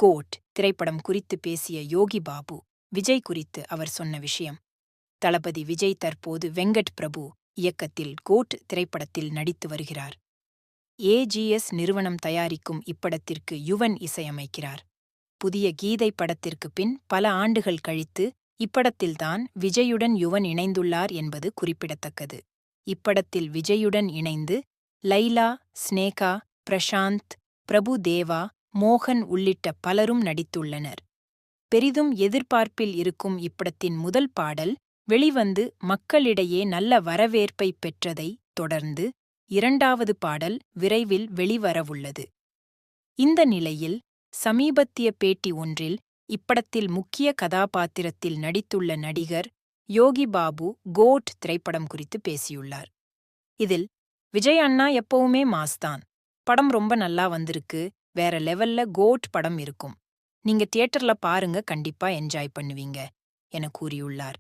Code திரைப்படம் குறித்து பேசிய யோகி பாபு விஜய் குறித்து அவர் சொன்ன விஷயம். தளபதி விஜய் தற்போது வெங்கட் பிரபு இயக்கத்தில் கோட் திரைப்படத்தில் நடித்து வருகிறார். ஏஜிஎஸ் நிறுவனம் தயாரிக்கும் இப்படத்திற்கு யுவன் இசையமைக்கிறார். புதிய கீதை படத்திற்கு பின் பல ஆண்டுகள் கழித்து இப்படத்தில்தான் விஜயுடன் யுவன் இணைந்துள்ளார் என்பது குறிப்பிடத்தக்கது. இப்படத்தில் விஜயுடன் இணைந்து லைலா, ஸ்னேகா, பிரசாந்த், பிரபு தேவா, மோகன் உள்ளிட்ட பலரும் நடித்துள்ளனர். பெரிதும் எதிர்பார்ப்பில் இருக்கும் இப்படத்தின் முதல் பாடல் வெளிவந்து மக்களிடையே நல்ல வரவேற்பை பெற்றதைத் தொடர்ந்து இரண்டாவது பாடல் விரைவில் வெளிவரவுள்ளது. இந்த நிலையில் சமீபத்திய பேட்டி ஒன்றில் இப்படத்தில் முக்கிய கதாபாத்திரத்தில் நடித்துள்ள நடிகர் யோகி பாபு கோட் திரைப்படம் குறித்து பேசியுள்ளார். இதில் விஜய் அண்ணா எப்பவுமே மாஸ்தான், படம் ரொம்ப நல்லா வந்திருக்கு, வேற லெவல்ல கோட் படம் இருக்கும், நீங்க தியேட்டர்ல பாருங்க, கண்டிப்பா என்ஜாய் பண்ணுவீங்க என கூறியுள்ளார்.